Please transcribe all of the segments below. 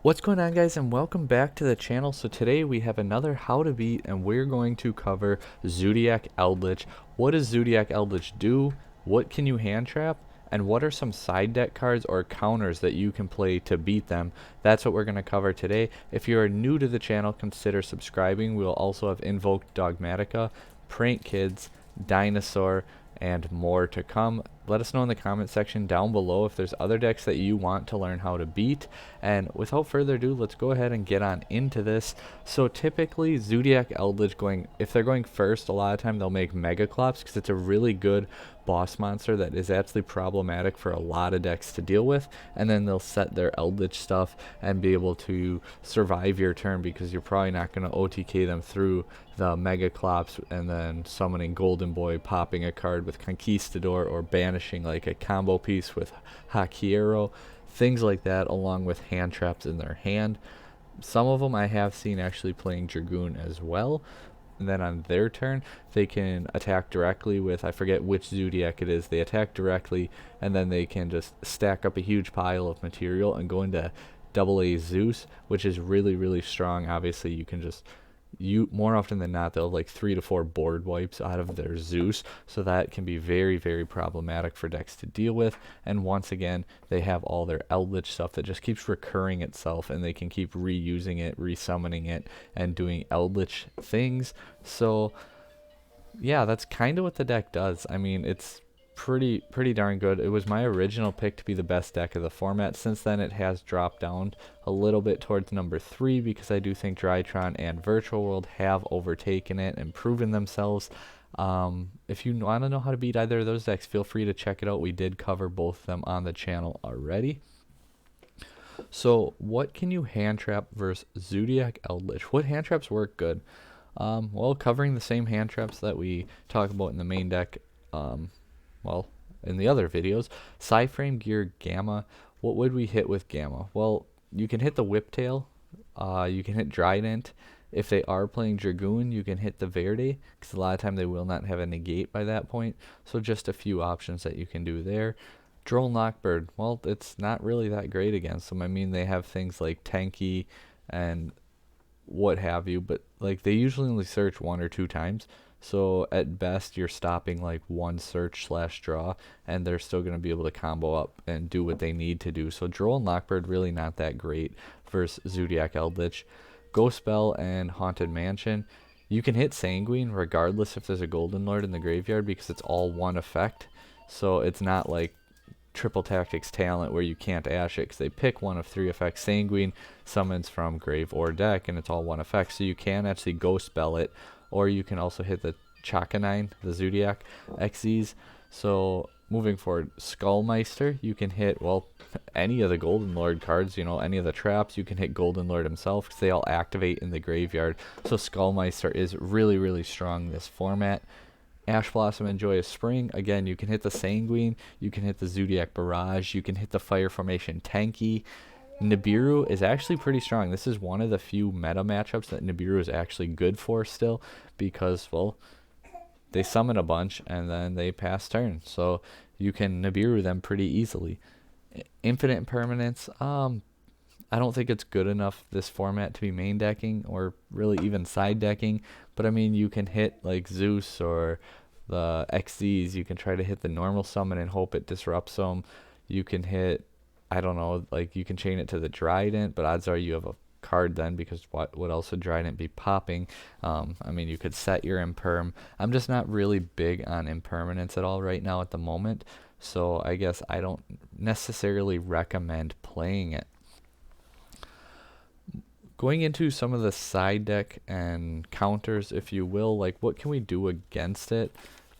What's going on, guys, and welcome back to the channel. So today we have another how to beat, and we're going to cover Zoodiac Eldlich. What does Zoodiac Eldlich do? What can you hand trap? And what are some side deck cards or counters that you can play to beat them? That's what we're going to cover today. If you are new to the channel, consider subscribing. We'll also have Invoked Dogmatika, Prank Kids, Dinosaur, and more to come. Let us know in the comment section down below if there's other decks that you want to learn how to beat. And without further ado, let's go ahead and get on into this. So typically Zoodiac Eldlich, if they're going first, a lot of time they'll make Mega Clops because it's a really good boss monster that is actually problematic for a lot of decks to deal with, and then they'll set their Eldlich stuff and be able to survive your turn because you're probably not going to OTK them through the Mega Clops and then summoning Golden Boy, popping a card with Conquistador, or banishing like a combo piece with Hakiero, things like that, along with hand traps in their hand. Some of them I have seen actually playing Dragoon as well. And then on their turn, they can attack directly with, I forget which Zoodiac it is, they attack directly, and then they can just stack up a huge pile of material and go into AA Zeus, which is really, really strong. Obviously, you can just, more often than not, they'll have like 3 to 4 board wipes out of their Zeus, so that can be very, very problematic for decks to deal with. And once again, they have all their Eldlich stuff that just keeps recurring itself, and they can keep reusing it, resummoning it, and doing Eldlich things. So yeah, that's kind of what the deck does. I mean, it's pretty darn good. It was my original pick to be the best deck of the format. Since then, it has dropped down a little bit towards number 3 because I do think Drytron and Virtual World have overtaken it and proven themselves. If you want to know how to beat either of those decks, feel free to check it out. We did cover both of them on the channel already. So what can you hand trap versus Zoodiac Eldlich? What hand traps work good? Well, covering the same hand traps that we talk about in the main deck, well, in the other videos. Psyframe Gear Gamma. What would we hit with Gamma? Well, you can hit the Whiptail. You can hit Trident. If they are playing Dragoon, you can hit the Verde, because a lot of time they will not have a negate by that point. So just a few options that you can do there. Drone Lockbird. Well, it's not really that great against them. I mean, they have things like Tanky and what have you, but like they usually only search 1 or 2 times. So at best, you're stopping like 1 search / draw, and they're still going to be able to combo up and do what they need to do. So Drone Lockbird really not that great versus Zoodiac Eldlich. Ghost Spell and Haunted Mansion. You can hit Sanguine regardless if there's a Golden Lord in the graveyard because it's all 1 effect. So it's not like Triple Tactics Talent where you can't ash it because they pick 1 of 3 effects. Sanguine summons from grave or deck, and it's all 1 effect. So you can actually Ghost Spell it, or you can also hit the Chakanine, the Zoodiac XZs. So moving forward, Skullmeister, you can hit, well, any of the Golden Lord cards, you know, any of the traps. You can hit Golden Lord himself because they all activate in the graveyard. So Skullmeister is really, really strong in this format. Ash Blossom and Joyous Spring, again, you can hit the Sanguine, you can hit the Zoodiac Barrage, you can hit the Fire Formation Tanky. Nibiru is actually pretty strong. This is one of the few meta matchups that Nibiru is actually good for still because, well, they summon a bunch and then they pass turn. So you can Nibiru them pretty easily. Infinite Impermanence, I don't think it's good enough this format to be main decking or really even side decking. But I mean, you can hit like Zeus or the XZs. You can try to hit the normal summon and hope it disrupts them. You can hit, I don't know, like you can chain it to the Trident, but odds are you have a card then because what else would Trident be popping? I mean, you could set your Imperm. I'm just not really big on Impermanence at all right now at the moment. So I guess I don't necessarily recommend playing it. Going into some of the side deck and counters, if you will, like what can we do against it?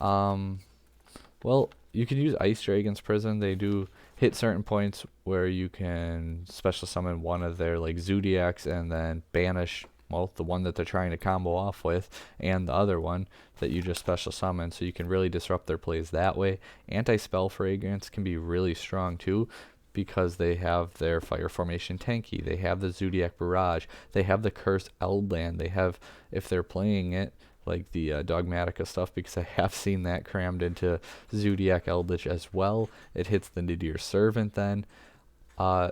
Well, you can use Ice Dragon's Prison. They do hit certain points where you can special summon 1 of their like Zoodiacs and then banish, well, the one that they're trying to combo off with and the other one that you just special summon, so you can really disrupt their plays that way. Anti-Spell Fragrance can be really strong too, because they have their Fire Formation Tanky, they have the Zoodiac Barrage, they have the Cursed Eldland, they have, if they're playing it, like the Dogmatika stuff, because I have seen that crammed into Zoodiac Eldlich as well. It hits the Nadir Servant then. Uh,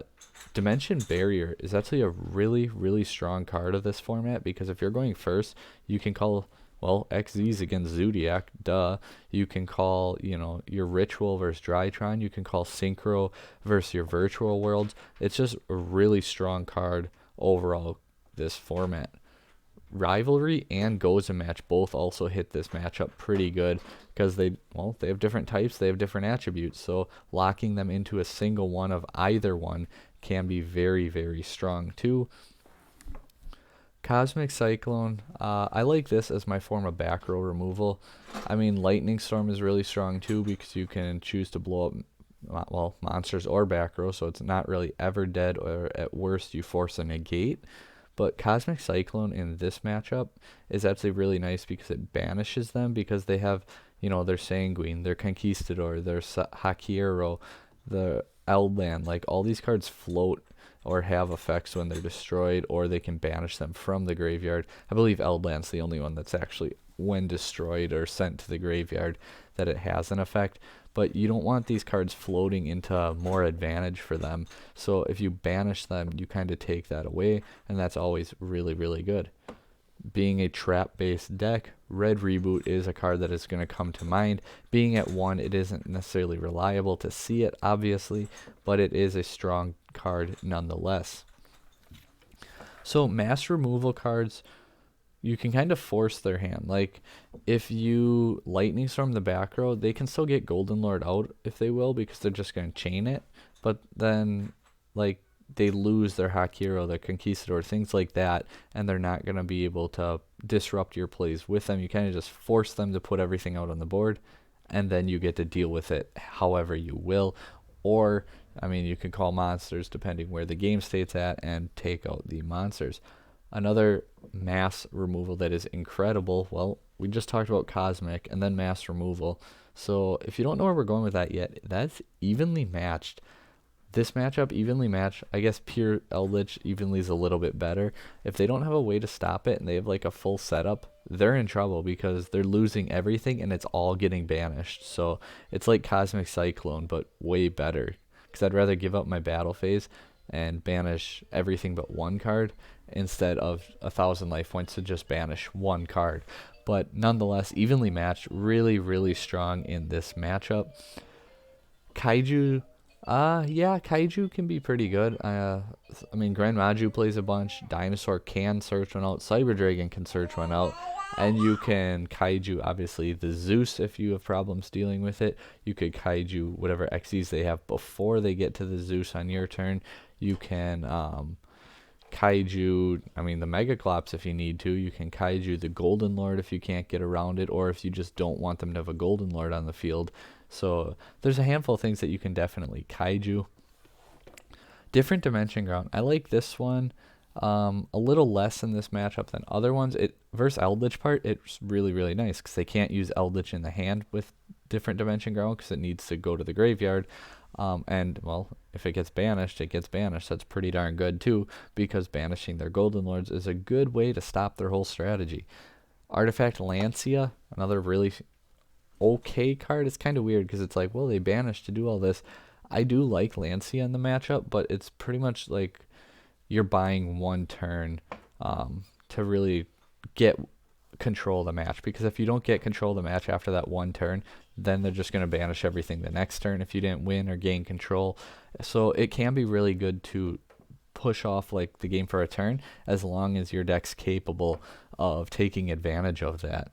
Dimension Barrier is actually a really, really strong card of this format because if you're going first, you can call, well, XZs against Zoodiac, duh. You can call, your Ritual versus Drytron. You can call Synchro versus your Virtual Worlds. It's just a really strong card overall, this format. Rivalry and Goza Match both also hit this matchup pretty good because they have different types, they have different attributes, so locking them into a single one of either one can be very, very strong too. Cosmic Cyclone, I like this as my form of back row removal. I mean, Lightning Storm is really strong too because you can choose to blow up, well, monsters or back row, so it's not really ever dead, or at worst you force a negate. But Cosmic Cyclone in this matchup is actually really nice because it banishes them because they have, their Sanguine, their Conquistador, their Hakiro, the Eldland. Like, all these cards float or have effects when they're destroyed, or they can banish them from the graveyard. I believe Eldland's the only one that's actually, when destroyed or sent to the graveyard, that it has an effect. But you don't want these cards floating into more advantage for them. So if you banish them, you kind of take that away, and that's always really, really good. Being a trap-based deck, Red Reboot is a card that is going to come to mind. Being at 1, it isn't necessarily reliable to see it, obviously, but it is a strong card nonetheless. So mass removal cards, you can kind of force their hand. Like, if you Lightning Storm the back row, they can still get Golden Lord out if they will, because they're just going to chain it. But then, like, they lose their Hakiro, their Conquistador, things like that, and they're not going to be able to disrupt your plays with them. You kind of just force them to put everything out on the board, and then you get to deal with it however you will. Or, I mean, you can call monsters depending where the game state's at and take out the monsters. Another mass removal that is incredible, well, we just talked about Cosmic and then mass removal. So if you don't know where we're going with that yet, that's Evenly Matched. This matchup, Evenly Matched, I guess pure Eldlich Evenly is a little bit better. If they don't have a way to stop it and they have like a full setup, they're in trouble because they're losing everything and it's all getting banished. So it's like Cosmic Cyclone, but way better. Because I'd rather give up my battle phase and banish everything but one card instead of 1,000 life points to just banish one card. But nonetheless, Evenly Matched, really, really strong in this matchup. Kaiju, yeah, Kaiju can be pretty good. I mean, Grand Maju plays a bunch. Dinosaur can search one out. Cyber Dragon can search one out. And you can Kaiju, obviously, the Zeus if you have problems dealing with it. You could Kaiju whatever XEs they have before they get to the Zeus on your turn. You can Kaiju, I mean, the Megaclops if you need to. You can Kaiju the Golden Lord if you can't get around it, or if you just don't want them to have a Golden Lord on the field. So there's a handful of things that you can definitely Kaiju. Different Dimension Ground. I like this one a little less in this matchup than other ones. It versus Eldlich part, it's really, really nice because they can't use Eldlich in the hand with Different Dimension Ground because it needs to go to the graveyard. And, well, if it gets banished, it gets banished. That's pretty darn good, too, because banishing their Golden Lords is a good way to stop their whole strategy. Artifact Lancia, another really okay card. It's kind of weird because it's like, well, they banished to do all this. I do like Lancia in the matchup, but it's pretty much like you're buying one turn to really get control of the match, because if you don't get control of the match after that one turn, then they're just going to banish everything the next turn if you didn't win or gain control. So it can be really good to push off like the game for a turn as long as your deck's capable of taking advantage of that.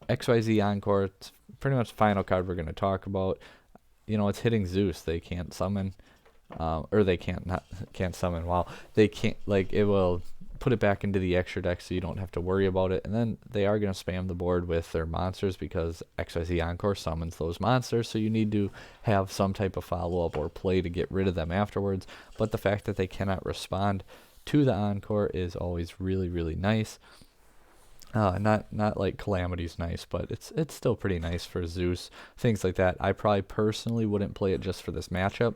XYZ Encore, it's pretty much the final card we're going to talk about. It's hitting Zeus. They can't summon, or they can't summon. Wow, they can't, like, it will put it back into the extra deck so you don't have to worry about it. And then they are going to spam the board with their monsters because XYZ Encore summons those monsters, so you need to have some type of follow-up or play to get rid of them afterwards. But the fact that they cannot respond to the Encore is always really, really nice. Not like Calamity's nice, but it's still pretty nice for Zeus, things like that. I probably personally wouldn't play it just for this matchup,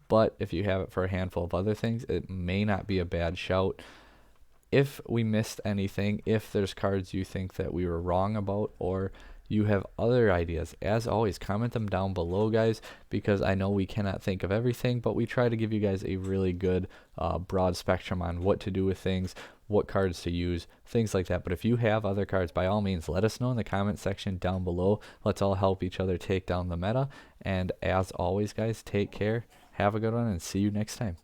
but if you have it for a handful of other things, it may not be a bad shout. If we missed anything, if there's cards you think that we were wrong about, or you have other ideas, as always, comment them down below, guys, because I know we cannot think of everything, but we try to give you guys a really good broad spectrum on what to do with things, what cards to use, things like that. But if you have other cards, by all means, let us know in the comment section down below. Let's all help each other take down the meta. And as always, guys, take care, have a good one, and see you next time.